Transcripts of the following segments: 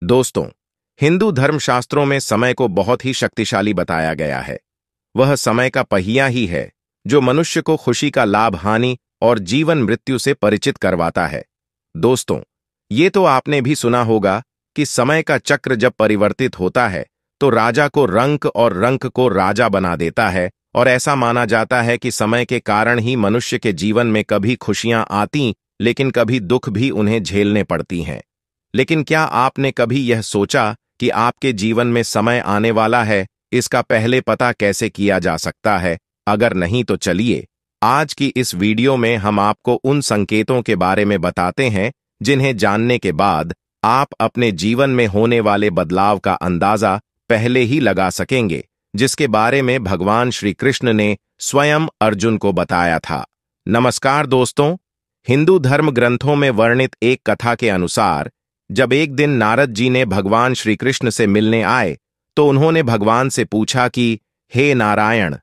दोस्तों, हिंदू धर्मशास्त्रों में समय को बहुत ही शक्तिशाली बताया गया है। वह समय का पहिया ही है जो मनुष्य को खुशी का लाभ, हानि और जीवन मृत्यु से परिचित करवाता है। दोस्तों, ये तो आपने भी सुना होगा कि समय का चक्र जब परिवर्तित होता है तो राजा को रंक और रंक को राजा बना देता है, और ऐसा माना जाता है कि समय के कारण ही मनुष्य के जीवन में कभी खुशियां आती, लेकिन कभी दुख भी उन्हें झेलने पड़ती हैं। लेकिन क्या आपने कभी यह सोचा कि आपके जीवन में समय आने वाला है, इसका पहले पता कैसे किया जा सकता है? अगर नहीं तो चलिए आज की इस वीडियो में हम आपको उन संकेतों के बारे में बताते हैं जिन्हें जानने के बाद आप अपने जीवन में होने वाले बदलाव का अंदाजा पहले ही लगा सकेंगे, जिसके बारे में भगवान श्री कृष्ण ने स्वयं अर्जुन को बताया था। नमस्कार दोस्तों, हिंदू धर्म ग्रंथों में वर्णित एक कथा के अनुसार जब एक दिन नारद जी ने भगवान श्री कृष्ण से मिलने आए तो उन्होंने भगवान से पूछा कि हे नारायण,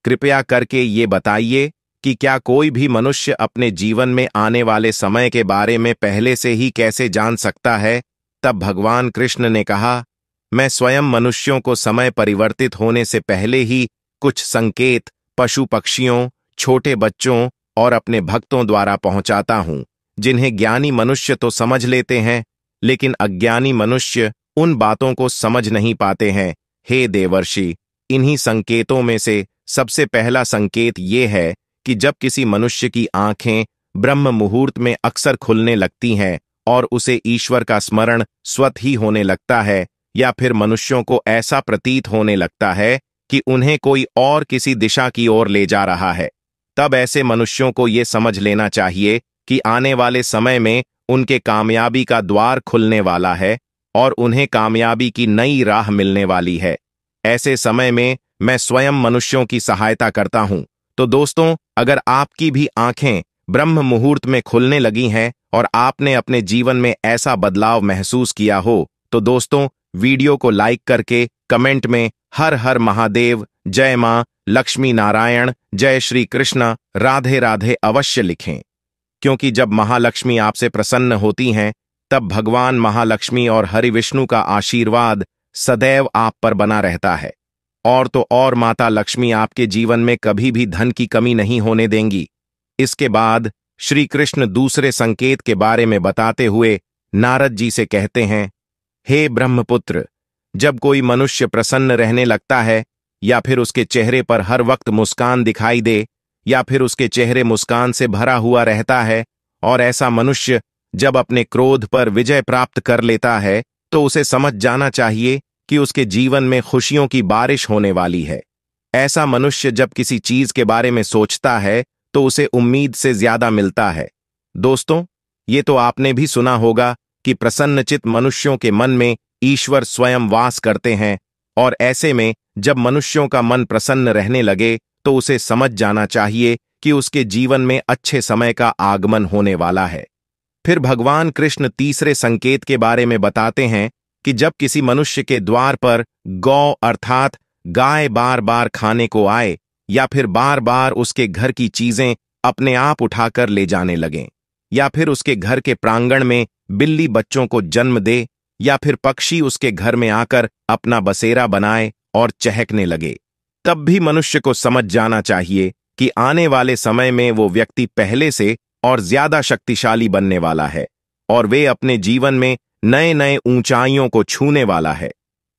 कृपया करके ये बताइए कि क्या कोई भी मनुष्य अपने जीवन में आने वाले समय के बारे में पहले से ही कैसे जान सकता है? तब भगवान कृष्ण ने कहा, मैं स्वयं मनुष्यों को समय परिवर्तित होने से पहले ही कुछ संकेत पशु पक्षियों, छोटे बच्चों और अपने भक्तों द्वारा पहुंचाता हूं, जिन्हें ज्ञानी मनुष्य तो समझ लेते हैं, लेकिन अज्ञानी मनुष्य उन बातों को समझ नहीं पाते हैं। हे देवर्षि, इन्हीं संकेतों में से सबसे पहला संकेत ये है कि जब किसी मनुष्य की आंखें ब्रह्म मुहूर्त में अक्सर खुलने लगती हैं और उसे ईश्वर का स्मरण स्वतः ही होने लगता है, या फिर मनुष्यों को ऐसा प्रतीत होने लगता है कि उन्हें कोई और किसी दिशा की ओर ले जा रहा है, तब ऐसे मनुष्यों को ये समझ लेना चाहिए कि आने वाले समय में उनके कामयाबी का द्वार खुलने वाला है और उन्हें कामयाबी की नई राह मिलने वाली है। ऐसे समय में मैं स्वयं मनुष्यों की सहायता करता हूं। तो दोस्तों, अगर आपकी भी आंखें ब्रह्म मुहूर्त में खुलने लगी हैं और आपने अपने जीवन में ऐसा बदलाव महसूस किया हो, तो दोस्तों वीडियो को लाइक करके कमेंट में हर हर महादेव, जय मां लक्ष्मी नारायण, जय श्री कृष्ण, राधे राधे अवश्य लिखें, क्योंकि जब महालक्ष्मी आपसे प्रसन्न होती हैं तब भगवान महालक्ष्मी और हरि विष्णु का आशीर्वाद सदैव आप पर बना रहता है। और तो और माता लक्ष्मी आपके जीवन में कभी भी धन की कमी नहीं होने देंगी। इसके बाद श्री कृष्ण दूसरे संकेत के बारे में बताते हुए नारद जी से कहते हैं, हे ब्रह्मपुत्र, जब कोई मनुष्य प्रसन्न रहने लगता है या फिर उसके चेहरे पर हर वक्त मुस्कान दिखाई दे, या फिर उसके चेहरे मुस्कान से भरा हुआ रहता है, और ऐसा मनुष्य जब अपने क्रोध पर विजय प्राप्त कर लेता है, तो उसे समझ जाना चाहिए कि उसके जीवन में खुशियों की बारिश होने वाली है। ऐसा मनुष्य जब किसी चीज के बारे में सोचता है तो उसे उम्मीद से ज्यादा मिलता है। दोस्तों, ये तो आपने भी सुना होगा कि प्रसन्नचित्त मनुष्यों के मन में ईश्वर स्वयं वास करते हैं, और ऐसे में जब मनुष्यों का मन प्रसन्न रहने लगे तो उसे समझ जाना चाहिए कि उसके जीवन में अच्छे समय का आगमन होने वाला है। फिर भगवान कृष्ण तीसरे संकेत के बारे में बताते हैं कि जब किसी मनुष्य के द्वार पर गौ अर्थात गाय बार बार खाने को आए, या फिर बार बार उसके घर की चीजें अपने आप उठाकर ले जाने लगें, या फिर उसके घर के प्रांगण में बिल्ली बच्चों को जन्म दे, या फिर पक्षी उसके घर में आकर अपना बसेरा बनाए और चहकने लगे, तब भी मनुष्य को समझ जाना चाहिए कि आने वाले समय में वो व्यक्ति पहले से और ज्यादा शक्तिशाली बनने वाला है और वे अपने जीवन में नए नए ऊंचाइयों को छूने वाला है।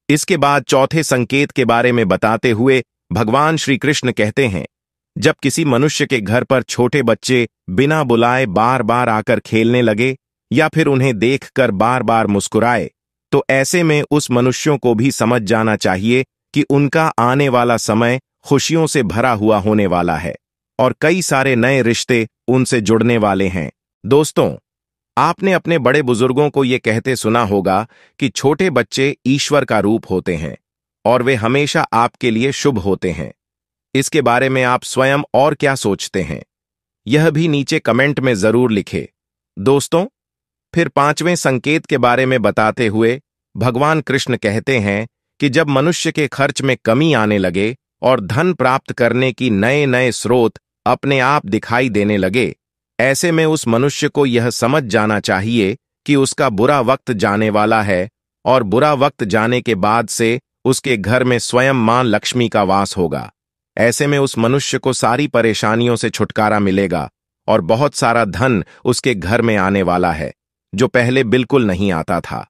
इसके बाद चौथे संकेत के बारे में बताते हुए भगवान श्री कृष्ण कहते हैं, जब किसी मनुष्य के घर पर छोटे बच्चे बिना बुलाए बार बार आकर खेलने लगे, या फिर उन्हें देखकर बार बार मुस्कुराए, तो ऐसे में उस मनुष्यों को भी समझ जाना चाहिए कि उनका आने वाला समय खुशियों से भरा हुआ होने वाला है और कई सारे नए रिश्ते उनसे जुड़ने वाले हैं। दोस्तों, आपने अपने बड़े बुजुर्गों को ये कहते सुना होगा कि छोटे बच्चे ईश्वर का रूप होते हैं और वे हमेशा आपके लिए शुभ होते हैं। इसके बारे में आप स्वयं और क्या सोचते हैं, यह भी नीचे कमेंट में जरूर लिखें। दोस्तों, फिर पांचवें संकेत के बारे में बताते हुए भगवान कृष्ण कहते हैं कि जब मनुष्य के खर्च में कमी आने लगे और धन प्राप्त करने की नए नए स्रोत अपने आप दिखाई देने लगे, ऐसे में उस मनुष्य को यह समझ जाना चाहिए कि उसका बुरा वक्त जाने वाला है और बुरा वक्त जाने के बाद से उसके घर में स्वयं मां लक्ष्मी का वास होगा। ऐसे में उस मनुष्य को सारी परेशानियों से छुटकारा मिलेगा और बहुत सारा धन उसके घर में आने वाला है, जो पहले बिल्कुल नहीं आता था।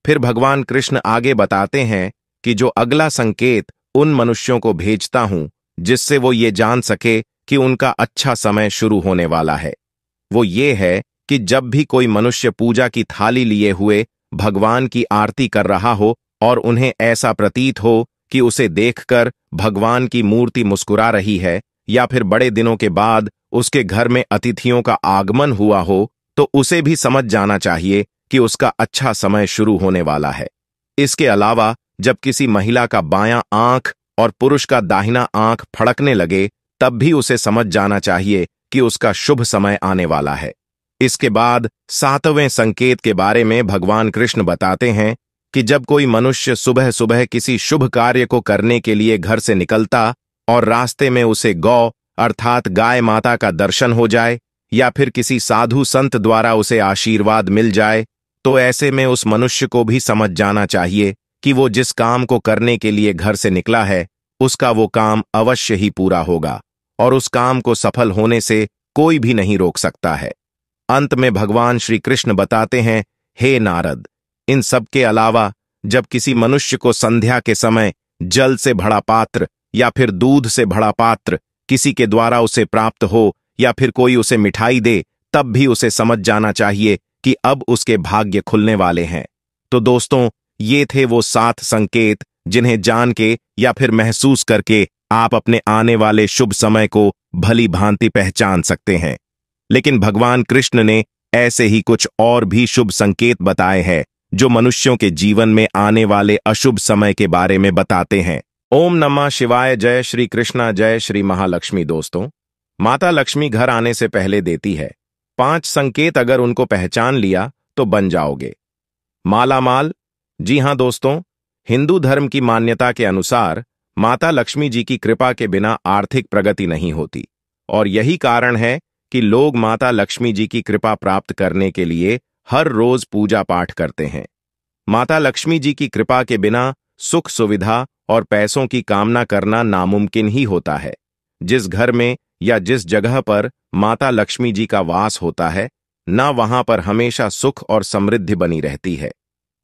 फिर भगवान कृष्ण आगे बताते हैं कि जो अगला संकेत उन मनुष्यों को भेजता हूं जिससे वो ये जान सके कि उनका अच्छा समय शुरू होने वाला है, वो ये है कि जब भी कोई मनुष्य पूजा की थाली लिए हुए भगवान की आरती कर रहा हो और उन्हें ऐसा प्रतीत हो कि उसे देखकर भगवान की मूर्ति मुस्कुरा रही है, या फिर बड़े दिनों के बाद उसके घर में अतिथियों का आगमन हुआ हो, तो उसे भी समझ जाना चाहिए कि उसका अच्छा समय शुरू होने वाला है। इसके अलावा जब किसी महिला का बायां आंख और पुरुष का दाहिना आंख फड़कने लगे, तब भी उसे समझ जाना चाहिए कि उसका शुभ समय आने वाला है। इसके बाद 7वें संकेत के बारे में भगवान कृष्ण बताते हैं कि जब कोई मनुष्य सुबह सुबह किसी शुभ कार्य को करने के लिए घर से निकलता और रास्ते में उसे गौ अर्थात गाय माता का दर्शन हो जाए, या फिर किसी साधु संत द्वारा उसे आशीर्वाद मिल जाए, तो ऐसे में उस मनुष्य को भी समझ जाना चाहिए कि वो जिस काम को करने के लिए घर से निकला है, उसका वो काम अवश्य ही पूरा होगा और उस काम को सफल होने से कोई भी नहीं रोक सकता है। अंत में भगवान श्री कृष्ण बताते हैं, हे नारद, इन सब के अलावा जब किसी मनुष्य को संध्या के समय जल से भरा पात्र या फिर दूध से भरा पात्र किसी के द्वारा उसे प्राप्त हो, या फिर कोई उसे मिठाई दे, तब भी उसे समझ जाना चाहिए कि अब उसके भाग्य खुलने वाले हैं। तो दोस्तों, ये थे वो 7 संकेत जिन्हें जान के या फिर महसूस करके आप अपने आने वाले शुभ समय को भली भांति पहचान सकते हैं। लेकिन भगवान कृष्ण ने ऐसे ही कुछ और भी शुभ संकेत बताए हैं जो मनुष्यों के जीवन में आने वाले अशुभ समय के बारे में बताते हैं। ओम नमः शिवाय। जय श्री कृष्णा, जय श्री महालक्ष्मी। दोस्तों, माता लक्ष्मी घर आने से पहले देती है 5 संकेत, अगर उनको पहचान लिया तो बन जाओगे मालामाल। जी हां दोस्तों, हिंदू धर्म की मान्यता के अनुसार माता लक्ष्मी जी की कृपा के बिना आर्थिक प्रगति नहीं होती, और यही कारण है कि लोग माता लक्ष्मी जी की कृपा प्राप्त करने के लिए हर रोज पूजा पाठ करते हैं। माता लक्ष्मी जी की कृपा के बिना सुख सुविधा और पैसों की कामना करना नामुमकिन ही होता है। जिस घर में या जिस जगह पर माता लक्ष्मी जी का वास होता है, ना वहां पर हमेशा सुख और समृद्धि बनी रहती है।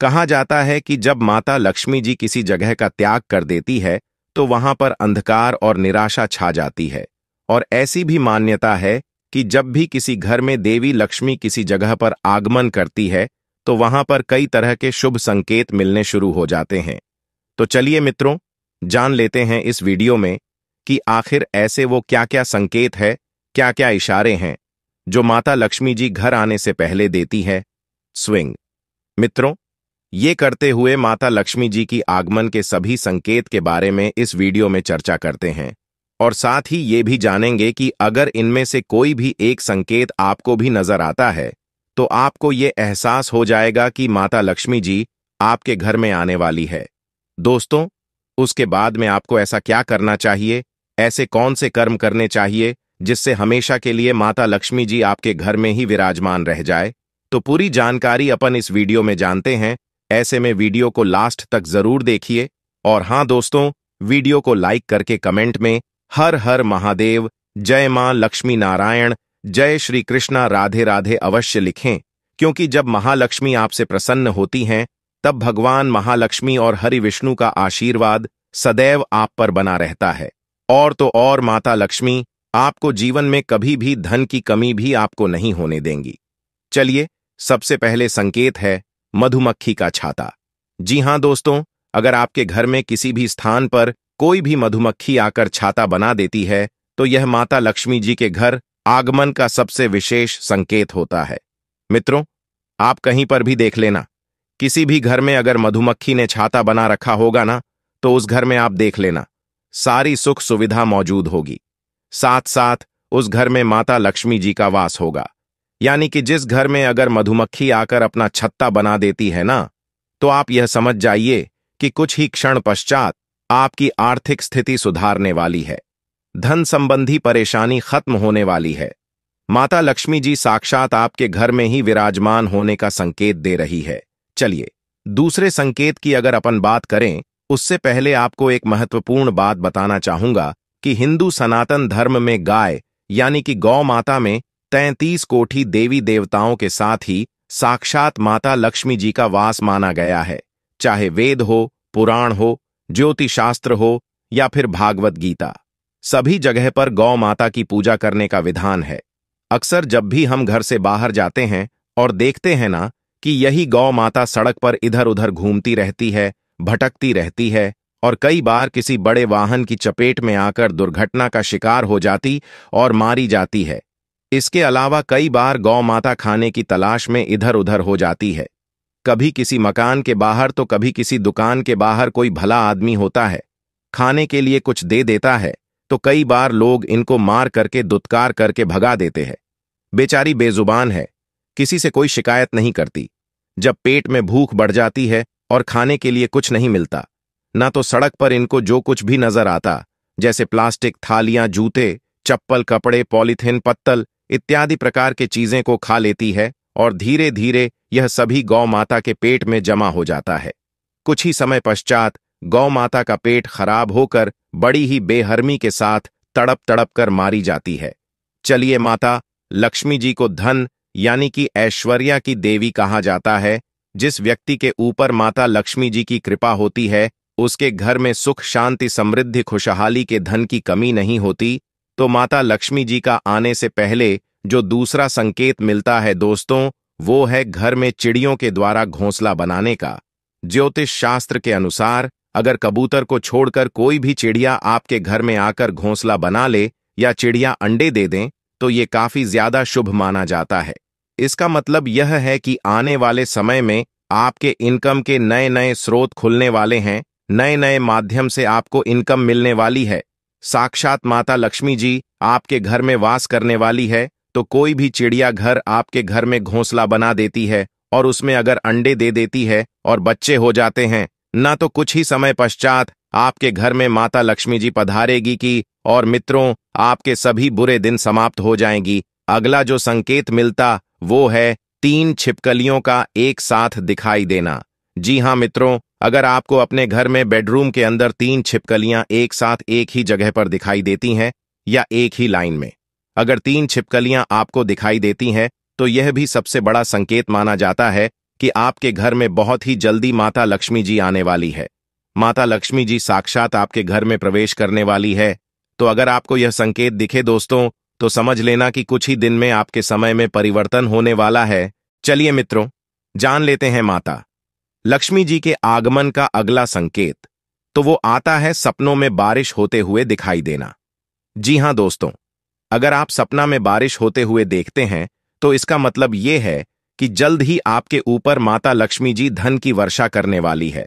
कहा जाता है कि जब माता लक्ष्मी जी किसी जगह का त्याग कर देती है तो वहां पर अंधकार और निराशा छा जाती है, और ऐसी भी मान्यता है कि जब भी किसी घर में देवी लक्ष्मी किसी जगह पर आगमन करती है तो वहां पर कई तरह के शुभ संकेत मिलने शुरू हो जाते हैं। तो चलिए मित्रों, जान लेते हैं इस वीडियो में कि आखिर ऐसे वो क्या क्या संकेत है, क्या क्या इशारे हैं जो माता लक्ष्मी जी घर आने से पहले देती है। स्विंग। मित्रों, ये करते हुए माता लक्ष्मी जी की आगमन के सभी संकेत के बारे में इस वीडियो में चर्चा करते हैं, और साथ ही ये भी जानेंगे कि अगर इनमें से कोई भी एक संकेत आपको भी नजर आता है तो आपको ये एहसास हो जाएगा कि माता लक्ष्मी जी आपके घर में आने वाली है। दोस्तों, उसके बाद में आपको ऐसा क्या करना चाहिए, ऐसे कौन से कर्म करने चाहिए जिससे हमेशा के लिए माता लक्ष्मी जी आपके घर में ही विराजमान रह जाए, तो पूरी जानकारी अपन इस वीडियो में जानते हैं। ऐसे में वीडियो को लास्ट तक जरूर देखिए, और हां दोस्तों, वीडियो को लाइक करके कमेंट में हर हर महादेव, जय मां लक्ष्मी नारायण, जय श्री कृष्णा, राधे राधे अवश्य लिखें, क्योंकि जब महालक्ष्मी आपसे प्रसन्न होती हैं तब भगवान महालक्ष्मी और हरि विष्णु का आशीर्वाद सदैव आप पर बना रहता है। और तो और माता लक्ष्मी आपको जीवन में कभी भी धन की कमी भी आपको नहीं होने देंगी। चलिए, सबसे पहले संकेत है मधुमक्खी का छाता। जी हां दोस्तों, अगर आपके घर में किसी भी स्थान पर कोई भी मधुमक्खी आकर छाता बना देती है तो यह माता लक्ष्मी जी के घर आगमन का सबसे विशेष संकेत होता है। मित्रों, आप कहीं पर भी देख लेना, किसी भी घर में अगर मधुमक्खी ने छाता बना रखा होगा ना, तो उस घर में आप देख लेना सारी सुख सुविधा मौजूद होगी, साथ साथ उस घर में माता लक्ष्मी जी का वास होगा। यानी कि जिस घर में अगर मधुमक्खी आकर अपना छत्ता बना देती है ना, तो आप यह समझ जाइए कि कुछ ही क्षण पश्चात आपकी आर्थिक स्थिति सुधारने वाली है, धन संबंधी परेशानी खत्म होने वाली है। माता लक्ष्मी जी साक्षात आपके घर में ही विराजमान होने का संकेत दे रही है। चलिए, दूसरे संकेत की अगर अपन बात करें, उससे पहले आपको एक महत्वपूर्ण बात बताना चाहूंगा कि हिंदू सनातन धर्म में गाय यानी कि गौ माता में 33 कोटि देवी देवताओं के साथ ही साक्षात माता लक्ष्मी जी का वास माना गया है। चाहे वेद हो, पुराण हो, ज्योतिष शास्त्र हो या फिर भागवत गीता, सभी जगह पर गौ माता की पूजा करने का विधान है। अक्सर जब भी हम घर से बाहर जाते हैं और देखते हैं ना कि यही गौ माता सड़क पर इधर उधर घूमती रहती है, भटकती रहती है और कई बार किसी बड़े वाहन की चपेट में आकर दुर्घटना का शिकार हो जाती और मारी जाती है। इसके अलावा कई बार गौ माता खाने की तलाश में इधर उधर हो जाती है। कभी किसी मकान के बाहर तो कभी किसी दुकान के बाहर कोई भला आदमी होता है, खाने के लिए कुछ दे देता है तो कई बार लोग इनको मार करके दुत्कार करके भगा देते हैं। बेचारी बेजुबान है, किसी से कोई शिकायत नहीं करती। जब पेट में भूख बढ़ जाती है और खाने के लिए कुछ नहीं मिलता, ना तो सड़क पर इनको जो कुछ भी नजर आता, जैसे प्लास्टिक, थालियां, जूते, चप्पल, कपड़े, पॉलीथिन, पत्तल इत्यादि प्रकार के चीजें को खा लेती है और धीरे धीरे यह सभी गौ माता के पेट में जमा हो जाता है। कुछ ही समय पश्चात गौ माता का पेट खराब होकर बड़ी ही बेहरमी के साथ तड़प तड़प कर मारी जाती है। चलिए, माता लक्ष्मी जी को धन यानी कि ऐश्वर्या की देवी कहा जाता है। जिस व्यक्ति के ऊपर माता लक्ष्मी जी की कृपा होती है, उसके घर में सुख, शांति, समृद्धि, खुशहाली के धन की कमी नहीं होती। तो माता लक्ष्मी जी का आने से पहले जो दूसरा संकेत मिलता है दोस्तों, वो है घर में चिड़ियों के द्वारा घोंसला बनाने का। ज्योतिष शास्त्र के अनुसार अगर कबूतर को छोड़कर कोई भी चिड़िया आपके घर में आकर घोंसला बना ले या चिड़िया अंडे दे दें तो ये काफी ज्यादा शुभ माना जाता है। इसका मतलब यह है कि आने वाले समय में आपके इनकम के नए नए स्रोत खुलने वाले हैं, नए नए माध्यम से आपको इनकम मिलने वाली है। साक्षात माता लक्ष्मी जी आपके घर में वास करने वाली है। तो कोई भी चिड़िया घर आपके घर में घोंसला बना देती है और उसमें अगर अंडे दे देती है और बच्चे हो जाते हैं, ना तो कुछ ही समय पश्चात आपके घर में माता लक्ष्मी जी पधारेगी की और मित्रों, आपके सभी बुरे दिन समाप्त हो जाएंगी। अगला जो संकेत मिलता वो है 3 छिपकलियों का एक साथ दिखाई देना। जी हाँ मित्रों, अगर आपको अपने घर में बेडरूम के अंदर 3 छिपकलियां एक साथ एक ही जगह पर दिखाई देती हैं या एक ही लाइन में, अगर 3 छिपकलियां आपको दिखाई देती हैं तो यह भी सबसे बड़ा संकेत माना जाता है कि आपके घर में बहुत ही जल्दी माता लक्ष्मी जी आने वाली है। माता लक्ष्मी जी साक्षात आपके घर में प्रवेश करने वाली है। तो अगर आपको यह संकेत दिखे दोस्तों, तो समझ लेना कि कुछ ही दिन में आपके समय में परिवर्तन होने वाला है। चलिए मित्रों, जान लेते हैं माता लक्ष्मी जी के आगमन का अगला संकेत। तो वो आता है सपनों में बारिश होते हुए दिखाई देना। जी हां दोस्तों, अगर आप सपना में बारिश होते हुए देखते हैं तो इसका मतलब ये है कि जल्द ही आपके ऊपर माता लक्ष्मी जी धन की वर्षा करने वाली है।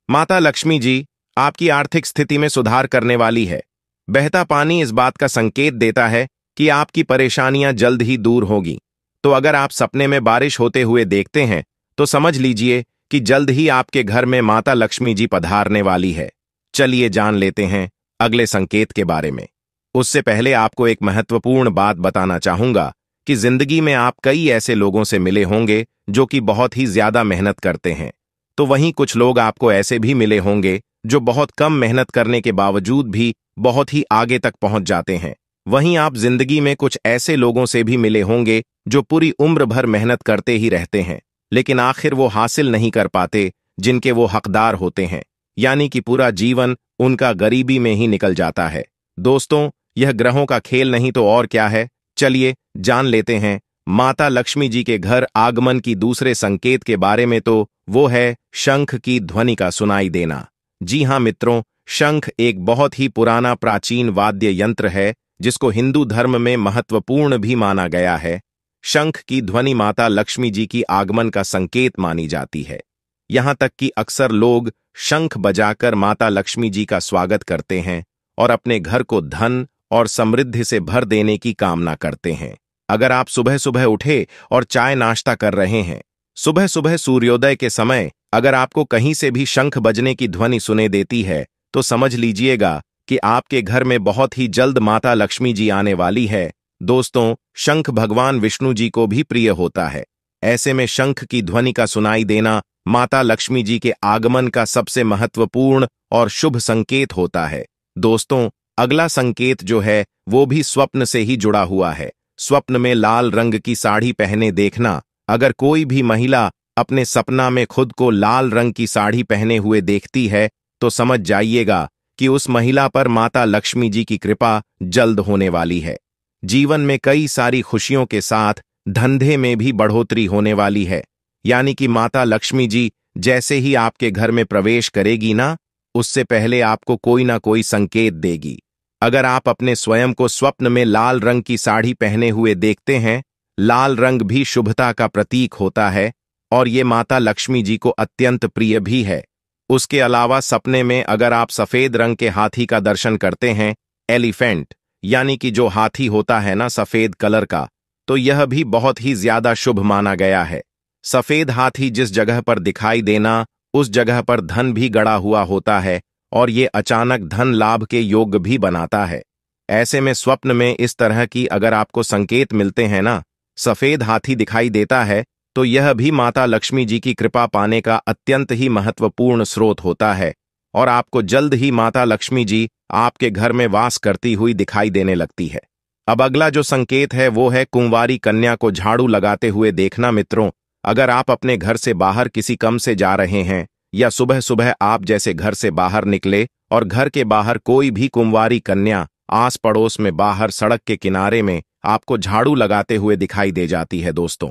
माता लक्ष्मी जी आपकी आर्थिक स्थिति में सुधार करने वाली है। बहता पानी इस बात का संकेत देता है कि आपकी परेशानियां जल्द ही दूर होगी। तो अगर आप सपने में बारिश होते हुए देखते हैं तो समझ लीजिए कि जल्द ही आपके घर में माता लक्ष्मी जी पधारने वाली है। चलिए जान लेते हैं अगले संकेत के बारे में। उससे पहले आपको एक महत्वपूर्ण बात बताना चाहूंगा कि जिंदगी में आप कई ऐसे लोगों से मिले होंगे जो कि बहुत ही ज्यादा मेहनत करते हैं। तो वहीं कुछ लोग आपको ऐसे भी मिले होंगे जो बहुत कम मेहनत करने के बावजूद भी बहुत ही आगे तक पहुंच जाते हैं। वहीं आप जिंदगी में कुछ ऐसे लोगों से भी मिले होंगे जो पूरी उम्र भर मेहनत करते ही रहते हैं, लेकिन आखिर वो हासिल नहीं कर पाते जिनके वो हकदार होते हैं, यानी कि पूरा जीवन उनका गरीबी में ही निकल जाता है। दोस्तों, यह ग्रहों का खेल नहीं तो और क्या है। चलिए जान लेते हैं माता लक्ष्मी जी के घर आगमन की दूसरे संकेत के बारे में। तो वो है शंख की ध्वनि का सुनाई देना। जी हां मित्रों, शंख एक बहुत ही पुराना प्राचीन वाद्य यंत्र है जिसको हिंदू धर्म में महत्वपूर्ण भी माना गया है। शंख की ध्वनि माता लक्ष्मी जी की आगमन का संकेत मानी जाती है। यहां तक कि अक्सर लोग शंख बजाकर माता लक्ष्मी जी का स्वागत करते हैं और अपने घर को धन और समृद्धि से भर देने की कामना करते हैं। अगर आप सुबह सुबह उठे और चाय नाश्ता कर रहे हैं, सुबह सुबह सूर्योदय के समय अगर आपको कहीं से भी शंख बजने की ध्वनि सुने देती है, तो समझ लीजिएगा कि आपके घर में बहुत ही जल्द माता लक्ष्मी जी आने वाली है। दोस्तों, शंख भगवान विष्णु जी को भी प्रिय होता है। ऐसे में शंख की ध्वनि का सुनाई देना माता लक्ष्मी जी के आगमन का सबसे महत्वपूर्ण और शुभ संकेत होता है। दोस्तों, अगला संकेत जो है वो भी स्वप्न से ही जुड़ा हुआ है। स्वप्न में लाल रंग की साड़ी पहने देखना। अगर कोई भी महिला अपने सपना में खुद को लाल रंग की साड़ी पहने हुए देखती है तो समझ जाइएगा कि उस महिला पर माता लक्ष्मी जी की कृपा जल्द होने वाली है। जीवन में कई सारी खुशियों के साथ धंधे में भी बढ़ोतरी होने वाली है। यानी कि माता लक्ष्मी जी जैसे ही आपके घर में प्रवेश करेगी ना, उससे पहले आपको कोई ना कोई संकेत देगी। अगर आप अपने स्वयं को स्वप्न में लाल रंग की साड़ी पहने हुए देखते हैं, लाल रंग भी शुभता का प्रतीक होता है और ये माता लक्ष्मी जी को अत्यंत प्रिय भी है। उसके अलावा सपने में अगर आप सफेद रंग के हाथी का दर्शन करते हैं, एलिफेंट, यानी कि जो हाथी होता है ना सफेद कलर का, तो यह भी बहुत ही ज्यादा शुभ माना गया है। सफेद हाथी जिस जगह पर दिखाई देना, उस जगह पर धन भी गड़ा हुआ होता है और ये अचानक धन लाभ के योग भी बनाता है। ऐसे में स्वप्न में इस तरह की अगर आपको संकेत मिलते हैं ना, सफेद हाथी दिखाई देता है, तो यह भी माता लक्ष्मी जी की कृपा पाने का अत्यंत ही महत्वपूर्ण स्रोत होता है और आपको जल्द ही माता लक्ष्मी जी आपके घर में वास करती हुई दिखाई देने लगती है। अब अगला जो संकेत है वो है कुंवारी कन्या को झाड़ू लगाते हुए देखना। मित्रों, अगर आप अपने घर से बाहर किसी काम से जा रहे हैं या सुबह सुबह आप जैसे घर से बाहर निकले और घर के बाहर कोई भी कुंवारी कन्या आस पड़ोस में बाहर सड़क के किनारे में आपको झाड़ू लगाते हुए दिखाई दे जाती है। दोस्तों,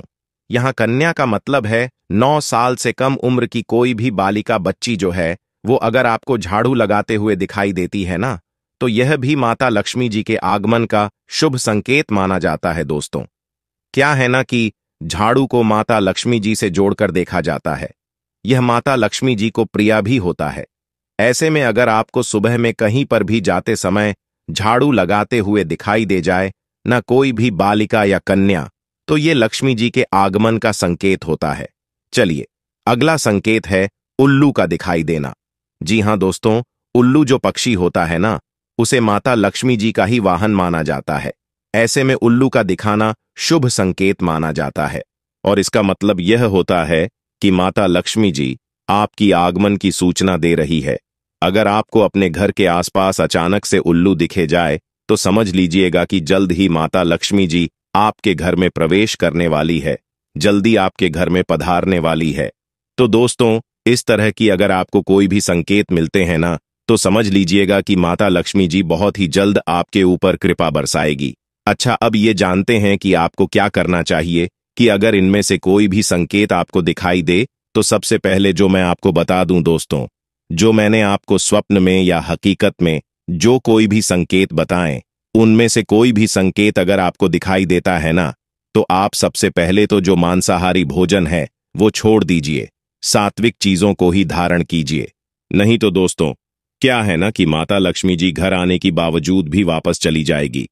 यहाँ कन्या का मतलब है 9 साल से कम उम्र की कोई भी बालिका बच्ची जो है वो अगर आपको झाड़ू लगाते हुए दिखाई देती है ना, तो यह भी माता लक्ष्मी जी के आगमन का शुभ संकेत माना जाता है। दोस्तों, क्या है ना कि झाड़ू को माता लक्ष्मी जी से जोड़कर देखा जाता है। यह माता लक्ष्मी जी को प्रिय भी होता है। ऐसे में अगर आपको सुबह में कहीं पर भी जाते समय झाड़ू लगाते हुए दिखाई दे जाए न कोई भी बालिका या कन्या, तो ये लक्ष्मी जी के आगमन का संकेत होता है। चलिए, अगला संकेत है उल्लू का दिखाई देना। जी हां दोस्तों, उल्लू जो पक्षी होता है ना, उसे माता लक्ष्मी जी का ही वाहन माना जाता है। ऐसे में उल्लू का दिखाना शुभ संकेत माना जाता है और इसका मतलब यह होता है कि माता लक्ष्मी जी आपकी आगमन की सूचना दे रही है। अगर आपको अपने घर के आसपास अचानक से उल्लू दिखे जाए तो समझ लीजिएगा कि जल्द ही माता लक्ष्मी जी आपके घर में प्रवेश करने वाली है, जल्दी आपके घर में पधारने वाली है। तो दोस्तों, इस तरह की अगर आपको कोई भी संकेत मिलते हैं ना, तो समझ लीजिएगा कि माता लक्ष्मी जी बहुत ही जल्द आपके ऊपर कृपा बरसाएगी। अच्छा, अब ये जानते हैं कि आपको क्या करना चाहिए कि अगर इनमें से कोई भी संकेत आपको दिखाई दे, तो सबसे पहले जो मैं आपको बता दूं दोस्तों, जो मैंने आपको स्वप्न में या हकीकत में जो कोई भी संकेत बताएं, उनमें से कोई भी संकेत अगर आपको दिखाई देता है ना, तो आप सबसे पहले तो जो मांसाहारी भोजन है वो छोड़ दीजिए, सात्विक चीजों को ही धारण कीजिए। नहीं तो दोस्तों, क्या है ना कि माता लक्ष्मी जी घर आने की बावजूद भी वापस चली जाएगी।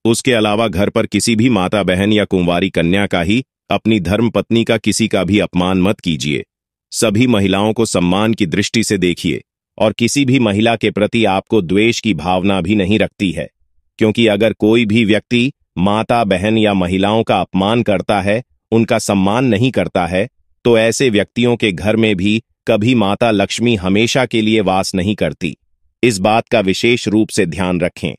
उसके अलावा घर पर किसी भी माता बहन या कुंवारी कन्या का ही, अपनी धर्म पत्नी का किसी का भी अपमान मत कीजिए। सभी महिलाओं को सम्मान की दृष्टि से देखिए और किसी भी महिला के प्रति आपको द्वेष की भावना भी नहीं रखती है, क्योंकि अगर कोई भी व्यक्ति माता बहन या महिलाओं का अपमान करता है, उनका सम्मान नहीं करता है, तो ऐसे व्यक्तियों के घर में भी कभी माता लक्ष्मी हमेशा के लिए वास नहीं करती। इस बात का विशेष रूप से ध्यान रखें।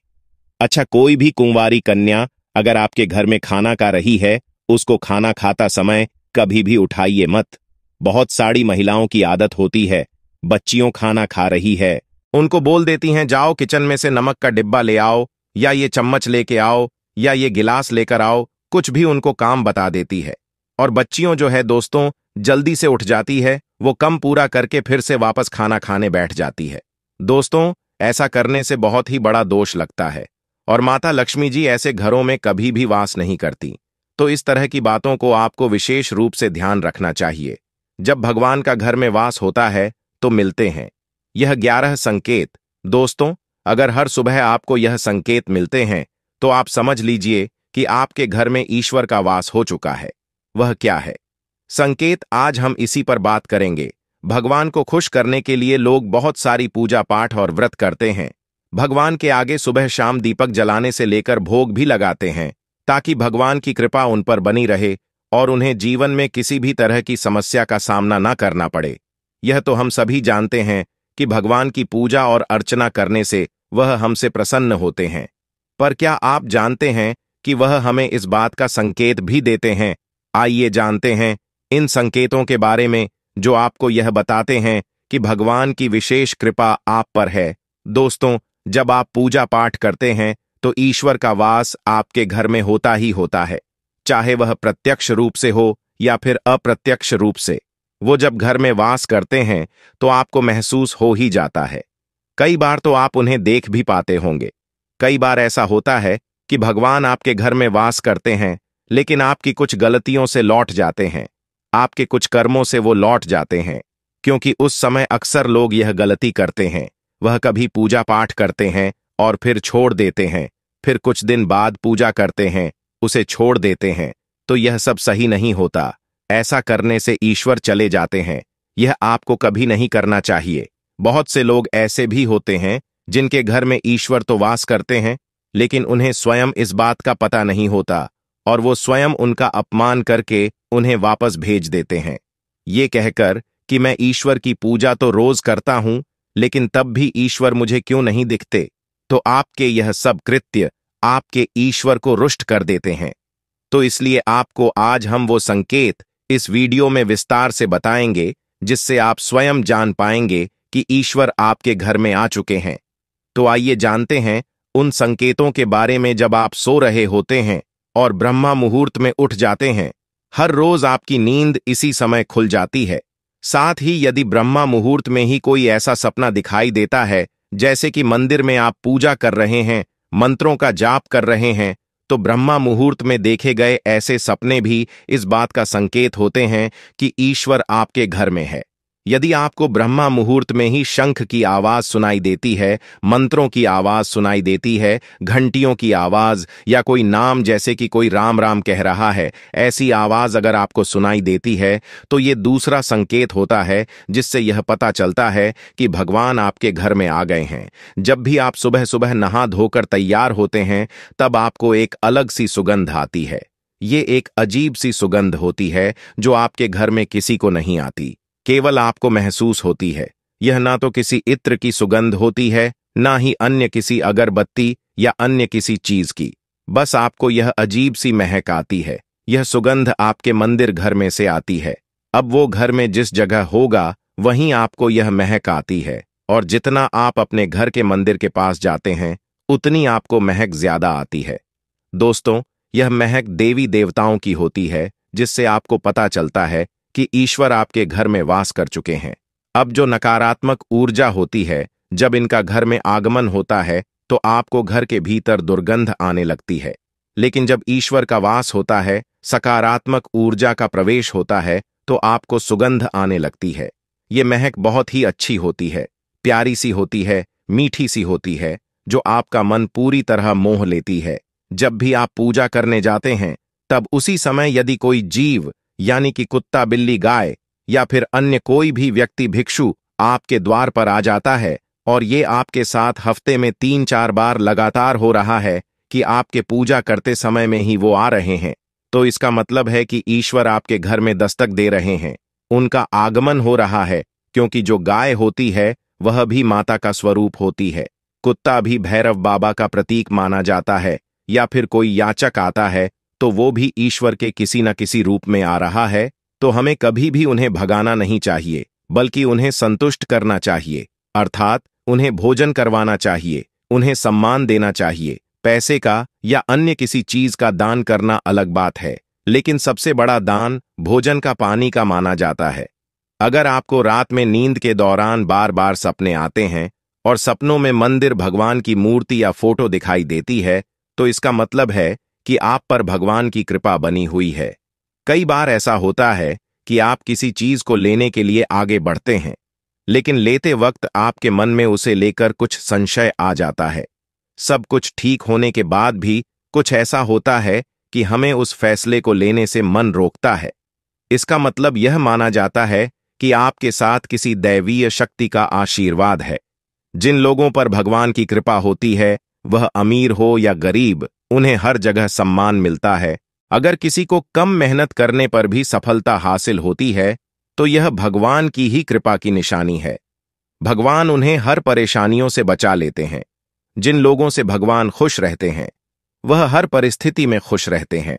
अच्छा, कोई भी कुंवारी कन्या अगर आपके घर में खाना खा रही है, उसको खाना खाता समय कभी भी उठाइए मत। बहुत सारी महिलाओं की आदत होती है, बच्चियों खाना खा रही है, उनको बोल देती हैं जाओ किचन में से नमक का डिब्बा ले आओ, या ये चम्मच लेके आओ, या ये गिलास लेकर आओ, कुछ भी उनको काम बता देती है। और बच्चियों जो है दोस्तों, जल्दी से उठ जाती है, वो कम पूरा करके फिर से वापस खाना खाने बैठ जाती है। दोस्तों, ऐसा करने से बहुत ही बड़ा दोष लगता है और माता लक्ष्मी जी ऐसे घरों में कभी भी वास नहीं करती। तो इस तरह की बातों को आपको विशेष रूप से ध्यान रखना चाहिए। जब भगवान का घर में वास होता है तो मिलते हैं यह 11 संकेत। दोस्तों, अगर हर सुबह आपको यह संकेत मिलते हैं तो आप समझ लीजिए कि आपके घर में ईश्वर का वास हो चुका है। वह क्या है संकेत, आज हम इसी पर बात करेंगे। भगवान को खुश करने के लिए लोग बहुत सारी पूजा पाठ और व्रत करते हैं। भगवान के आगे सुबह शाम दीपक जलाने से लेकर भोग भी लगाते हैं ताकि भगवान की कृपा उन पर बनी रहे और उन्हें जीवन में किसी भी तरह की समस्या का सामना न करना पड़े। यह तो हम सभी जानते हैं कि भगवान की पूजा और अर्चना करने से वह हमसे प्रसन्न होते हैं। पर क्या आप जानते हैं कि वह हमें इस बात का संकेत भी देते हैं? आइए जानते हैं इन संकेतों के बारे में जो आपको यह बताते हैं कि भगवान की विशेष कृपा आप पर है। दोस्तों, जब आप पूजा पाठ करते हैं तो ईश्वर का वास आपके घर में होता ही होता है, चाहे वह प्रत्यक्ष रूप से हो या फिर अप्रत्यक्ष रूप से। वो जब घर में वास करते हैं तो आपको महसूस हो ही जाता है। कई बार तो आप उन्हें देख भी पाते होंगे। कई बार ऐसा होता है कि भगवान आपके घर में वास करते हैं, लेकिन आपकी कुछ गलतियों से लौट जाते हैं, आपके कुछ कर्मों से वो लौट जाते हैं। क्योंकि उस समय अक्सर लोग यह गलती करते हैं, वह कभी पूजा पाठ करते हैं और फिर छोड़ देते हैं, फिर कुछ दिन बाद पूजा करते हैं, उसे छोड़ देते हैं। तो यह सब सही नहीं होता। ऐसा करने से ईश्वर चले जाते हैं। यह आपको कभी नहीं करना चाहिए। बहुत से लोग ऐसे भी होते हैं जिनके घर में ईश्वर तो वास करते हैं, लेकिन उन्हें स्वयं इस बात का पता नहीं होता और वो स्वयं उनका अपमान करके उन्हें वापस भेज देते हैं, ये कहकर कि मैं ईश्वर की पूजा तो रोज करता हूं, लेकिन तब भी ईश्वर मुझे क्यों नहीं दिखते। तो आपके यह सब कृत्य आपके ईश्वर को रुष्ट कर देते हैं। तो इसलिए आपको आज हम वो संकेत इस वीडियो में विस्तार से बताएंगे जिससे आप स्वयं जान पाएंगे कि ईश्वर आपके घर में आ चुके हैं। तो आइए जानते हैं उन संकेतों के बारे में। जब आप सो रहे होते हैं और ब्रह्मा मुहूर्त में उठ जाते हैं, हर रोज आपकी नींद इसी समय खुल जाती है। साथ ही यदि ब्रह्मा मुहूर्त में ही कोई ऐसा सपना दिखाई देता है, जैसे कि मंदिर में आप पूजा कर रहे हैं, मंत्रों का जाप कर रहे हैं, तो ब्रह्मा मुहूर्त में देखे गए ऐसे सपने भी इस बात का संकेत होते हैं कि ईश्वर आपके घर में है। यदि आपको ब्रह्मा मुहूर्त में ही शंख की आवाज सुनाई देती है, मंत्रों की आवाज सुनाई देती है, घंटियों की आवाज या कोई नाम जैसे कि कोई राम राम कह रहा है, ऐसी आवाज अगर आपको सुनाई देती है, तो ये दूसरा संकेत होता है जिससे यह पता चलता है कि भगवान आपके घर में आ गए हैं। जब भी आप सुबह सुबह नहा धोकर तैयार होते हैं, तब आपको एक अलग सी सुगंध आती है। ये एक अजीब सी सुगंध होती है जो आपके घर में किसी को नहीं आती, केवल आपको महसूस होती है। यह ना तो किसी इत्र की सुगंध होती है, ना ही अन्य किसी अगरबत्ती या अन्य किसी चीज की। बस आपको यह अजीब सी महक आती है। यह सुगंध आपके मंदिर घर में से आती है। अब वो घर में जिस जगह होगा वहीं आपको यह महक आती है, और जितना आप अपने घर के मंदिर के पास जाते हैं, उतनी आपको महक ज्यादा आती है। दोस्तों, यह महक देवी देवताओं की होती है, जिससे आपको पता चलता है कि ईश्वर आपके घर में वास कर चुके हैं। अब जो नकारात्मक ऊर्जा होती है, जब इनका घर में आगमन होता है तो आपको घर के भीतर दुर्गंध आने लगती है। लेकिन जब ईश्वर का वास होता है, सकारात्मक ऊर्जा का प्रवेश होता है, तो आपको सुगंध आने लगती है। ये महक बहुत ही अच्छी होती है, प्यारी सी होती है, मीठी सी होती है, जो आपका मन पूरी तरह मोह लेती है। जब भी आप पूजा करने जाते हैं, तब उसी समय यदि कोई जीव यानी कि कुत्ता, बिल्ली, गाय या फिर अन्य कोई भी व्यक्ति भिक्षु आपके द्वार पर आ जाता है और ये आपके साथ हफ्ते में 3-4 बार लगातार हो रहा है कि आपके पूजा करते समय में ही वो आ रहे हैं, तो इसका मतलब है कि ईश्वर आपके घर में दस्तक दे रहे हैं, उनका आगमन हो रहा है। क्योंकि जो गाय होती है वह भी माता का स्वरूप होती है, कुत्ता भी भैरव बाबा का प्रतीक माना जाता है, या फिर कोई याचक आता है तो वो भी ईश्वर के किसी न किसी रूप में आ रहा है। तो हमें कभी भी उन्हें भगाना नहीं चाहिए, बल्कि उन्हें संतुष्ट करना चाहिए, अर्थात उन्हें भोजन करवाना चाहिए, उन्हें सम्मान देना चाहिए। पैसे का या अन्य किसी चीज का दान करना अलग बात है, लेकिन सबसे बड़ा दान भोजन का, पानी का माना जाता है। अगर आपको रात में नींद के दौरान बार बार सपने आते हैं और सपनों में मंदिर, भगवान की मूर्ति या फोटो दिखाई देती है, तो इसका मतलब है कि आप पर भगवान की कृपा बनी हुई है। कई बार ऐसा होता है कि आप किसी चीज को लेने के लिए आगे बढ़ते हैं, लेकिन लेते वक्त आपके मन में उसे लेकर कुछ संशय आ जाता है। सब कुछ ठीक होने के बाद भी कुछ ऐसा होता है कि हमें उस फैसले को लेने से मन रोकता है। इसका मतलब यह माना जाता है कि आपके साथ किसी दैवीय शक्ति का आशीर्वाद है। जिन लोगों पर भगवान की कृपा होती है, वह अमीर हो या गरीब, उन्हें हर जगह सम्मान मिलता है, अगर किसी को कम मेहनत करने पर भी सफलता हासिल होती है तो यह भगवान की ही कृपा की निशानी है। भगवान उन्हें हर परेशानियों से बचा लेते हैं। जिन लोगों से भगवान खुश रहते हैं वह हर परिस्थिति में खुश रहते हैं।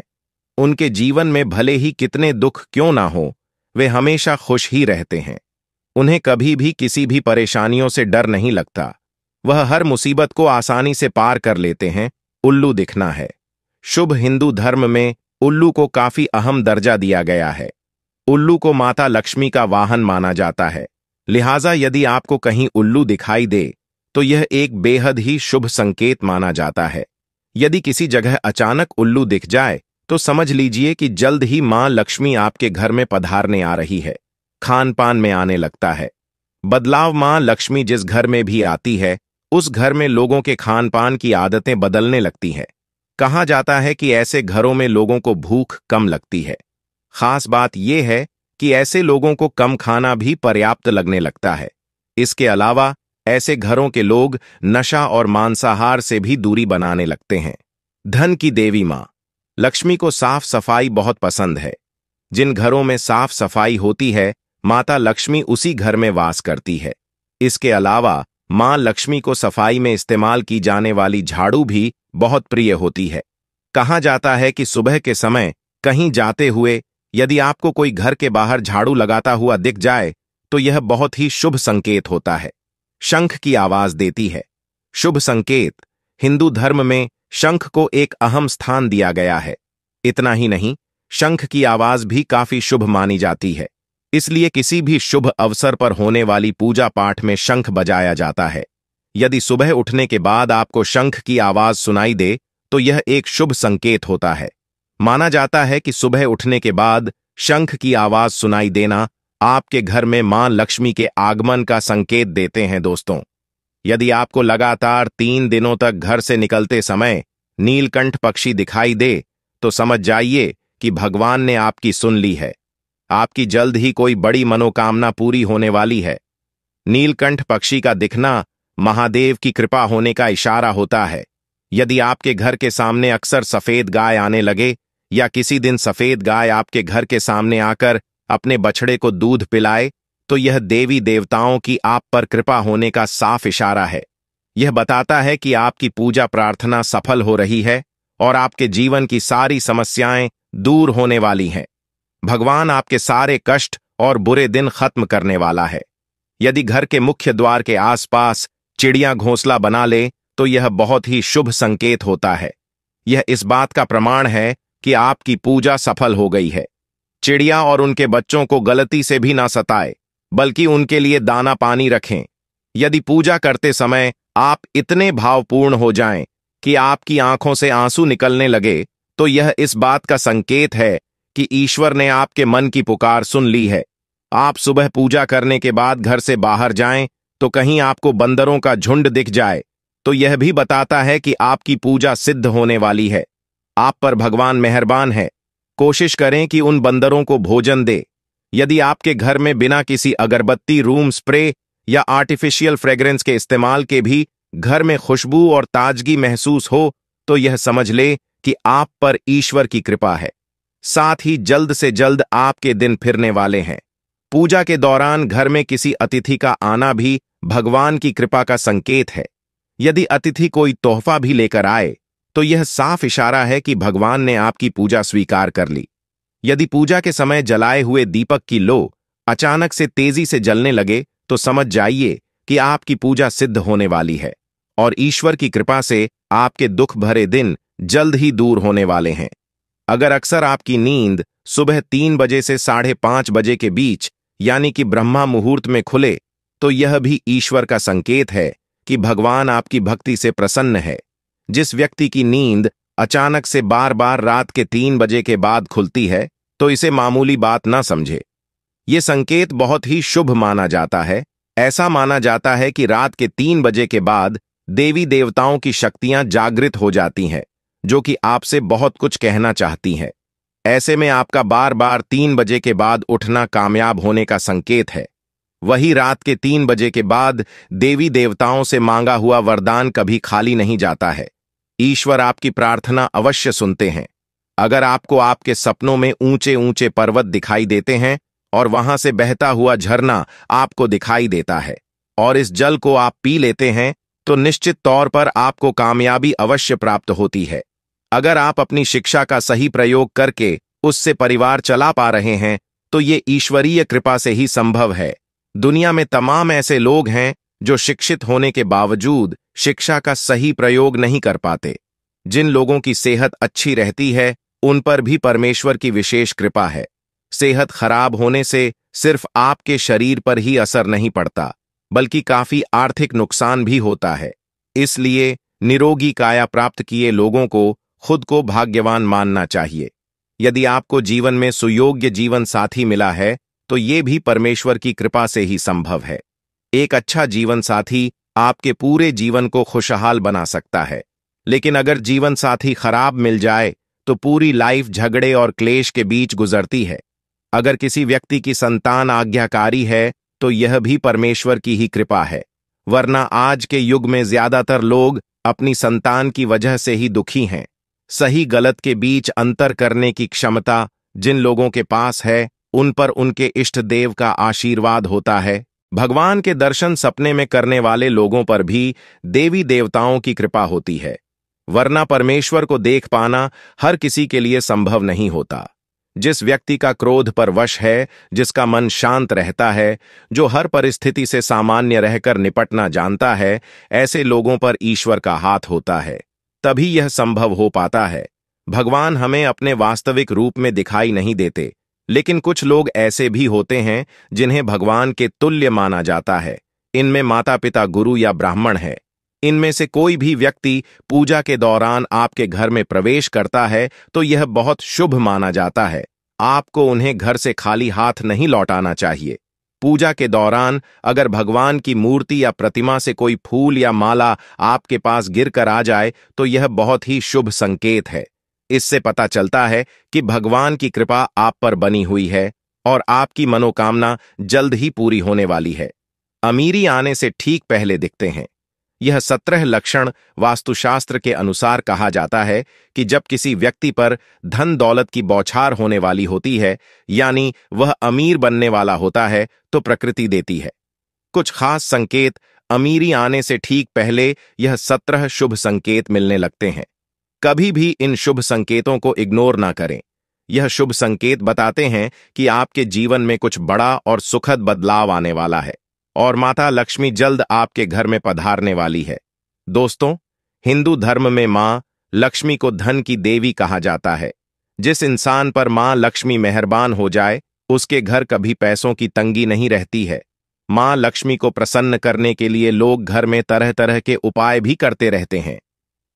उनके जीवन में भले ही कितने दुख क्यों ना हो, वे हमेशा खुश ही रहते हैं। उन्हें कभी भी किसी भी परेशानियों से डर नहीं लगता। वह हर मुसीबत को आसानी से पार कर लेते हैं। उल्लू दिखना है। शुभ हिंदू धर्म में उल्लू को काफी अहम दर्जा दिया गया है। उल्लू को माता लक्ष्मी का वाहन माना जाता है। लिहाजा यदि आपको कहीं उल्लू दिखाई दे तो यह एक बेहद ही शुभ संकेत माना जाता है। यदि किसी जगह अचानक उल्लू दिख जाए तो समझ लीजिए कि जल्द ही मां लक्ष्मी आपके घर में पधारने आ रही है। खान पान में आने लगता है बदलाव। मां लक्ष्मी जिस घर में भी आती है उस घर में लोगों के खान पान की आदतें बदलने लगती हैं। कहा जाता है कि ऐसे घरों में लोगों को भूख कम लगती है। खास बात यह है कि ऐसे लोगों को कम खाना भी पर्याप्त लगने लगता है। इसके अलावा ऐसे घरों के लोग नशा और मांसाहार से भी दूरी बनाने लगते हैं। धन की देवी मां लक्ष्मी को साफ सफाई बहुत पसंद है। जिन घरों में साफ सफाई होती है माता लक्ष्मी उसी घर में वास करती है। इसके अलावा मां लक्ष्मी को सफाई में इस्तेमाल की जाने वाली झाड़ू भी बहुत प्रिय होती है। कहा जाता है कि सुबह के समय कहीं जाते हुए यदि आपको कोई घर के बाहर झाड़ू लगाता हुआ दिख जाए तो यह बहुत ही शुभ संकेत होता है। शंख की आवाज देती है। शुभ संकेत। हिंदू धर्म में शंख को एक अहम स्थान दिया गया है। इतना ही नहीं, शंख की आवाज भी काफी शुभ मानी जाती है। इसलिए किसी भी शुभ अवसर पर होने वाली पूजा पाठ में शंख बजाया जाता है। यदि सुबह उठने के बाद आपको शंख की आवाज सुनाई दे तो यह एक शुभ संकेत होता है। माना जाता है कि सुबह उठने के बाद शंख की आवाज सुनाई देना आपके घर में मां लक्ष्मी के आगमन का संकेत देते हैं। दोस्तों, यदि आपको लगातार 3 दिनों तक घर से निकलते समय नीलकंठ पक्षी दिखाई दे तो समझ जाइए कि भगवान ने आपकी सुन ली है। आपकी जल्द ही कोई बड़ी मनोकामना पूरी होने वाली है। नीलकंठ पक्षी का दिखना महादेव की कृपा होने का इशारा होता है। यदि आपके घर के सामने अक्सर सफेद गाय आने लगे या किसी दिन सफेद गाय आपके घर के सामने आकर अपने बछड़े को दूध पिलाए तो यह देवी देवताओं की आप पर कृपा होने का साफ इशारा है। यह बताता है कि आपकी पूजा प्रार्थना सफल हो रही है और आपके जीवन की सारी समस्याएं दूर होने वाली हैं। भगवान आपके सारे कष्ट और बुरे दिन खत्म करने वाला है। यदि घर के मुख्य द्वार के आसपास चिड़िया घोंसला बना ले तो यह बहुत ही शुभ संकेत होता है। यह इस बात का प्रमाण है कि आपकी पूजा सफल हो गई है। चिड़िया और उनके बच्चों को गलती से भी ना सताए, बल्कि उनके लिए दाना पानी रखें। यदि पूजा करते समय आप इतने भावपूर्ण हो जाएं कि आपकी आंखों से आंसू निकलने लगे तो यह इस बात का संकेत है कि ईश्वर ने आपके मन की पुकार सुन ली है। आप सुबह पूजा करने के बाद घर से बाहर जाएं तो कहीं आपको बंदरों का झुंड दिख जाए तो यह भी बताता है कि आपकी पूजा सिद्ध होने वाली है। आप पर भगवान मेहरबान है। कोशिश करें कि उन बंदरों को भोजन दे। यदि आपके घर में बिना किसी अगरबत्ती, रूम स्प्रे या आर्टिफिशियल फ्रेग्रेंस के इस्तेमाल के भी घर में खुशबू और ताजगी महसूस हो तो यह समझ ले कि आप पर ईश्वर की कृपा है। साथ ही जल्द से जल्द आपके दिन फिरने वाले हैं। पूजा के दौरान घर में किसी अतिथि का आना भी भगवान की कृपा का संकेत है। यदि अतिथि कोई तोहफा भी लेकर आए तो यह साफ इशारा है कि भगवान ने आपकी पूजा स्वीकार कर ली। यदि पूजा के समय जलाए हुए दीपक की लो अचानक से तेजी से जलने लगे तो समझ जाइए कि आपकी पूजा सिद्ध होने वाली है और ईश्वर की कृपा से आपके दुख भरे दिन जल्द ही दूर होने वाले हैं। अगर अक्सर आपकी नींद सुबह 3 बजे से 5:30 बजे के बीच यानी कि ब्रह्मा मुहूर्त में खुले तो यह भी ईश्वर का संकेत है कि भगवान आपकी भक्ति से प्रसन्न है। जिस व्यक्ति की नींद अचानक से बार बार रात के 3 बजे के बाद खुलती है तो इसे मामूली बात ना समझे। ये संकेत बहुत ही शुभ माना जाता है। ऐसा माना जाता है कि रात के 3 बजे के बाद देवी देवताओं की शक्तियां जागृत हो जाती हैं जो कि आपसे बहुत कुछ कहना चाहती हैं। ऐसे में आपका बार बार 3 बजे के बाद उठना कामयाब होने का संकेत है। वही रात के 3 बजे के बाद देवी देवताओं से मांगा हुआ वरदान कभी खाली नहीं जाता है। ईश्वर आपकी प्रार्थना अवश्य सुनते हैं। अगर आपको आपके सपनों में ऊंचे ऊंचे पर्वत दिखाई देते हैं और वहां से बहता हुआ झरना आपको दिखाई देता है और इस जल को आप पी लेते हैं, तो निश्चित तौर पर आपको कामयाबी अवश्य प्राप्त होती है। अगर आप अपनी शिक्षा का सही प्रयोग करके उससे परिवार चला पा रहे हैं, तो ये ईश्वरीय कृपा से ही संभव है। दुनिया में तमाम ऐसे लोग हैं जो शिक्षित होने के बावजूद शिक्षा का सही प्रयोग नहीं कर पाते। जिन लोगों की सेहत अच्छी रहती है, उन पर भी परमेश्वर की विशेष कृपा है। सेहत खराब होने से सिर्फ आपके शरीर पर ही असर नहीं पड़ता, बल्कि काफी आर्थिक नुकसान भी होता है। इसलिए निरोगी काया प्राप्त किए लोगों को खुद को भाग्यवान मानना चाहिए। यदि आपको जीवन में सुयोग्य जीवन साथी मिला है, तो ये भी परमेश्वर की कृपा से ही संभव है। एक अच्छा जीवन साथी आपके पूरे जीवन को खुशहाल बना सकता है, लेकिन अगर जीवन साथी खराब मिल जाए तो पूरी लाइफ झगड़े और क्लेश के बीच गुजरती है। अगर किसी व्यक्ति की संतान आज्ञाकारी है, तो यह भी परमेश्वर की ही कृपा है, वरना आज के युग में ज्यादातर लोग अपनी संतान की वजह से ही दुखी हैं। सही गलत के बीच अंतर करने की क्षमता जिन लोगों के पास है, उन पर उनके इष्ट देव का आशीर्वाद होता है। भगवान के दर्शन सपने में करने वाले लोगों पर भी देवी देवताओं की कृपा होती है, वरना परमेश्वर को देख पाना हर किसी के लिए संभव नहीं होता। जिस व्यक्ति का क्रोध पर वश है, जिसका मन शांत रहता है, जो हर परिस्थिति से सामान्य रहकर निपटना जानता है, ऐसे लोगों पर ईश्वर का हाथ होता है। तभी यह संभव हो पाता है। भगवान हमें अपने वास्तविक रूप में दिखाई नहीं देते, लेकिन कुछ लोग ऐसे भी होते हैं जिन्हें भगवान के तुल्य माना जाता है। इनमें माता पिता, गुरु या ब्राह्मण है। इनमें से कोई भी व्यक्ति पूजा के दौरान आपके घर में प्रवेश करता है, तो यह बहुत शुभ माना जाता है। आपको उन्हें घर से खाली हाथ नहीं लौटाना चाहिए। पूजा के दौरान अगर भगवान की मूर्ति या प्रतिमा से कोई फूल या माला आपके पास गिर कर आ जाए, तो यह बहुत ही शुभ संकेत है। इससे पता चलता है कि भगवान की कृपा आप पर बनी हुई है और आपकी मनोकामना जल्द ही पूरी होने वाली है। अमीरी आने से ठीक पहले दिखते हैं। यह 17 लक्षण वास्तुशास्त्र के अनुसार कहा जाता है कि जब किसी व्यक्ति पर धन दौलत की बौछार होने वाली होती है, यानी वह अमीर बनने वाला होता है, तो प्रकृति देती है। कुछ खास संकेत अमीरी आने से ठीक पहले यह 17 शुभ संकेत मिलने लगते हैं। कभी भी इन शुभ संकेतों को इग्नोर ना करें। यह शुभ संकेत बताते हैं कि आपके जीवन में कुछ बड़ा और सुखद बदलाव आने वाला है और माता लक्ष्मी जल्द आपके घर में पधारने वाली है। दोस्तों, हिंदू धर्म में मां लक्ष्मी को धन की देवी कहा जाता है। जिस इंसान पर मां लक्ष्मी मेहरबान हो जाए, उसके घर कभी पैसों की तंगी नहीं रहती है। मां लक्ष्मी को प्रसन्न करने के लिए लोग घर में तरह तरह के उपाय भी करते रहते हैं।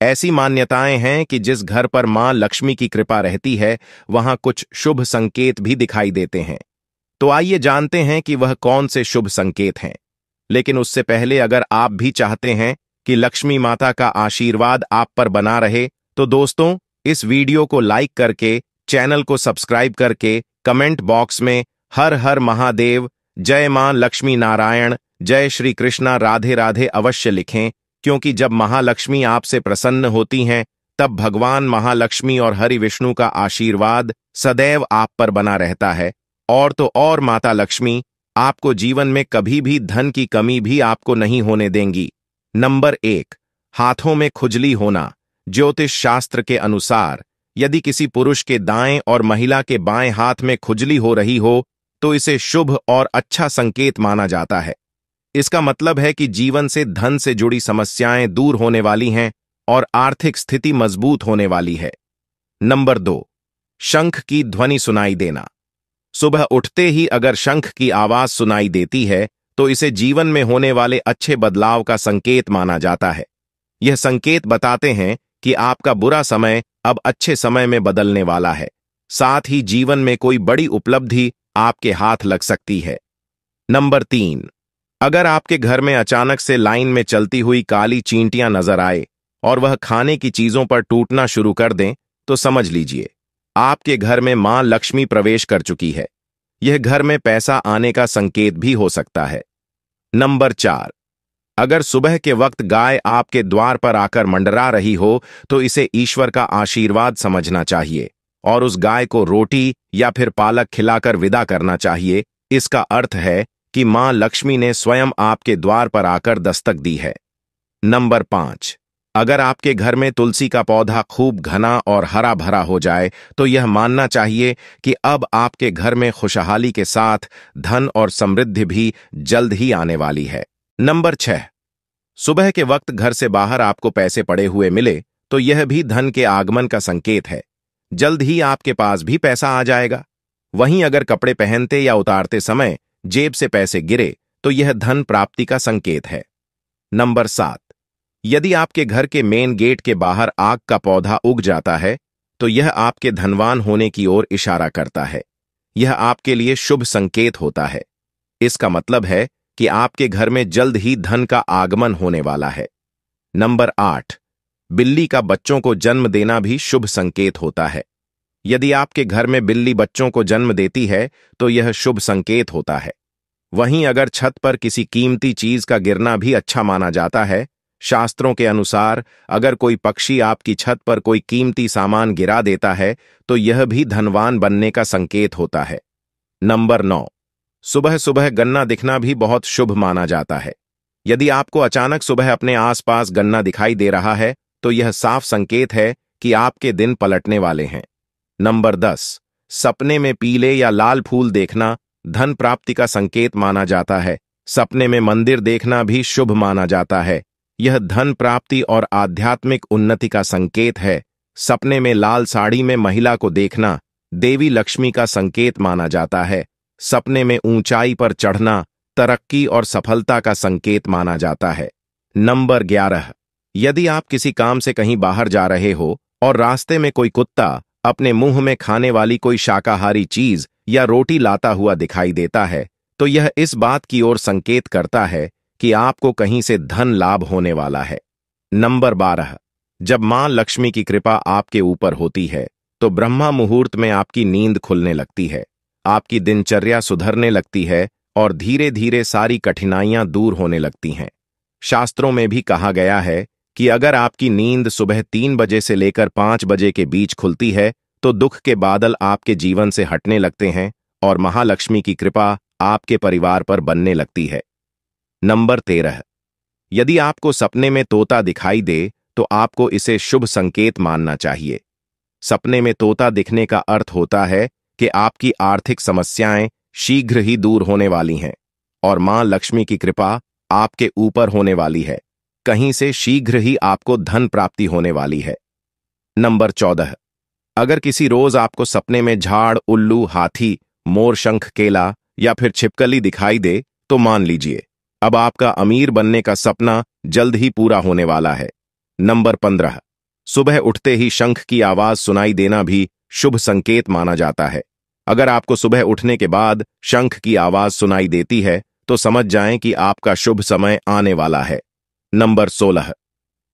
ऐसी मान्यताएं हैं कि जिस घर पर मां लक्ष्मी की कृपा रहती है, वहां कुछ शुभ संकेत भी दिखाई देते हैं। तो आइए जानते हैं कि वह कौन से शुभ संकेत हैं। लेकिन उससे पहले अगर आप भी चाहते हैं कि लक्ष्मी माता का आशीर्वाद आप पर बना रहे, तो दोस्तों, इस वीडियो को लाइक करके, चैनल को सब्सक्राइब करके, कमेंट बॉक्स में हर हर महादेव, जय मां लक्ष्मी नारायण, जय श्री कृष्णा, राधे राधे अवश्य लिखें, क्योंकि जब महालक्ष्मी आपसे प्रसन्न होती हैं, तब भगवान महालक्ष्मी और हरि विष्णु का आशीर्वाद सदैव आप पर बना रहता है। और तो और माता लक्ष्मी आपको जीवन में कभी भी धन की कमी भी आपको नहीं होने देंगी। नंबर 1, हाथों में खुजली होना। ज्योतिष शास्त्र के अनुसार यदि किसी पुरुष के दाएं और महिला के बाएं हाथ में खुजली हो रही हो, तो इसे शुभ और अच्छा संकेत माना जाता है। इसका मतलब है कि जीवन से धन से जुड़ी समस्याएं दूर होने वाली हैं और आर्थिक स्थिति मजबूत होने वाली है। नंबर 2, शंख की ध्वनि सुनाई देना। सुबह उठते ही अगर शंख की आवाज सुनाई देती है, तो इसे जीवन में होने वाले अच्छे बदलाव का संकेत माना जाता है। यह संकेत बताते हैं कि आपका बुरा समय अब अच्छे समय में बदलने वाला है। साथ ही जीवन में कोई बड़ी उपलब्धि आपके हाथ लग सकती है। नंबर 3, अगर आपके घर में अचानक से लाइन में चलती हुई काली चींटियां नजर आए और वह खाने की चीजों पर टूटना शुरू कर दें, तो समझ लीजिए आपके घर में मां लक्ष्मी प्रवेश कर चुकी है। यह घर में पैसा आने का संकेत भी हो सकता है। नंबर 4, अगर सुबह के वक्त गाय आपके द्वार पर आकर मंडरा रही हो, तो इसे ईश्वर का आशीर्वाद समझना चाहिए और उस गाय को रोटी या फिर पालक खिलाकर विदा करना चाहिए। इसका अर्थ है कि मां लक्ष्मी ने स्वयं आपके द्वार पर आकर दस्तक दी है। नंबर 5, अगर आपके घर में तुलसी का पौधा खूब घना और हरा भरा हो जाए तो यह मानना चाहिए कि अब आपके घर में खुशहाली के साथ धन और समृद्धि भी जल्द ही आने वाली है। नंबर 6, सुबह के वक्त घर से बाहर आपको पैसे पड़े हुए मिले तो यह भी धन के आगमन का संकेत है। जल्द ही आपके पास भी पैसा आ जाएगा। वहीं अगर कपड़े पहनते या उतारते समय जेब से पैसे गिरे तो यह धन प्राप्ति का संकेत है। नंबर 7, यदि आपके घर के मेन गेट के बाहर आग का पौधा उग जाता है तो यह आपके धनवान होने की ओर इशारा करता है। यह आपके लिए शुभ संकेत होता है। इसका मतलब है कि आपके घर में जल्द ही धन का आगमन होने वाला है। नंबर 8, बिल्ली का बच्चों को जन्म देना भी शुभ संकेत होता है। यदि आपके घर में बिल्ली बच्चों को जन्म देती है तो यह शुभ संकेत होता है। वहीं अगर छत पर किसी कीमती चीज का गिरना भी अच्छा माना जाता है। शास्त्रों के अनुसार अगर कोई पक्षी आपकी छत पर कोई कीमती सामान गिरा देता है तो यह भी धनवान बनने का संकेत होता है। नंबर 9, सुबह सुबह गन्ना दिखना भी बहुत शुभ माना जाता है। यदि आपको अचानक सुबह अपने आसपास गन्ना दिखाई दे रहा है तो यह साफ संकेत है कि आपके दिन पलटने वाले हैं। नंबर 10, सपने में पीले या लाल फूल देखना धन प्राप्ति का संकेत माना जाता है। सपने में मंदिर देखना भी शुभ माना जाता है। यह धन प्राप्ति और आध्यात्मिक उन्नति का संकेत है। सपने में लाल साड़ी में महिला को देखना देवी लक्ष्मी का संकेत माना जाता है। सपने में ऊंचाई पर चढ़ना तरक्की और सफलता का संकेत माना जाता है। नंबर 11, यदि आप किसी काम से कहीं बाहर जा रहे हो और रास्ते में कोई कुत्ता अपने मुंह में खाने वाली कोई शाकाहारी चीज या रोटी लाता हुआ दिखाई देता है तो यह इस बात की ओर संकेत करता है कि आपको कहीं से धन लाभ होने वाला है। नंबर 12, जब मां लक्ष्मी की कृपा आपके ऊपर होती है तो ब्रह्मा मुहूर्त में आपकी नींद खुलने लगती है। आपकी दिनचर्या सुधरने लगती है और धीरे धीरे सारी कठिनाइयां दूर होने लगती हैं। शास्त्रों में भी कहा गया है कि अगर आपकी नींद सुबह 3 बजे से लेकर 5 बजे के बीच खुलती है तो दुख के बादल आपके जीवन से हटने लगते हैं और महालक्ष्मी की कृपा आपके परिवार पर बनने लगती है। नंबर 13, यदि आपको सपने में तोता दिखाई दे तो आपको इसे शुभ संकेत मानना चाहिए। सपने में तोता दिखने का अर्थ होता है कि आपकी आर्थिक समस्याएं शीघ्र ही दूर होने वाली हैं और मां लक्ष्मी की कृपा आपके ऊपर होने वाली है। कहीं से शीघ्र ही आपको धन प्राप्ति होने वाली है। नंबर 14, अगर किसी रोज आपको सपने में झाड़, उल्लू, हाथी, मोर, शंख, केला या फिर छिपकली दिखाई दे तो मान लीजिए अब आपका अमीर बनने का सपना जल्द ही पूरा होने वाला है। नंबर 15, सुबह उठते ही शंख की आवाज सुनाई देना भी शुभ संकेत माना जाता है। अगर आपको सुबह उठने के बाद शंख की आवाज सुनाई देती है तो समझ जाएं कि आपका शुभ समय आने वाला है। नंबर 16,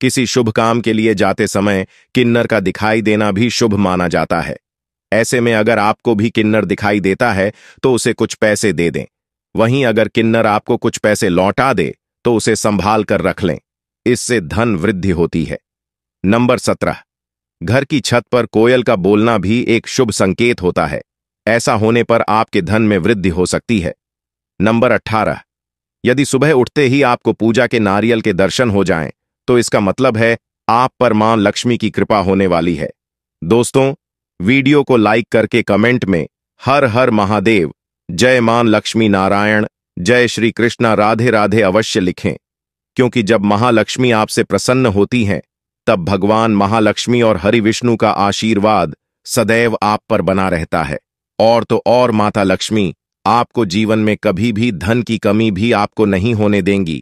किसी शुभ काम के लिए जाते समय किन्नर का दिखाई देना भी शुभ माना जाता है। ऐसे में अगर आपको भी किन्नर दिखाई देता है तो उसे कुछ पैसे दे दें। वहीं अगर किन्नर आपको कुछ पैसे लौटा दे तो उसे संभाल कर रख लें। इससे धन वृद्धि होती है। नंबर 17, घर की छत पर कोयल का बोलना भी एक शुभ संकेत होता है। ऐसा होने पर आपके धन में वृद्धि हो सकती है। नंबर 18, यदि सुबह उठते ही आपको पूजा के नारियल के दर्शन हो जाएं, तो इसका मतलब है आप पर मां लक्ष्मी की कृपा होने वाली है। दोस्तों, वीडियो को लाइक करके कमेंट में हर हर महादेव, जय मां लक्ष्मी नारायण, जय श्री कृष्णा, राधे राधे अवश्य लिखें, क्योंकि जब महालक्ष्मी आपसे प्रसन्न होती हैं तब भगवान महालक्ष्मी और हरि विष्णु का आशीर्वाद सदैव आप पर बना रहता है। और तो और माता लक्ष्मी आपको जीवन में कभी भी धन की कमी भी आपको नहीं होने देंगी।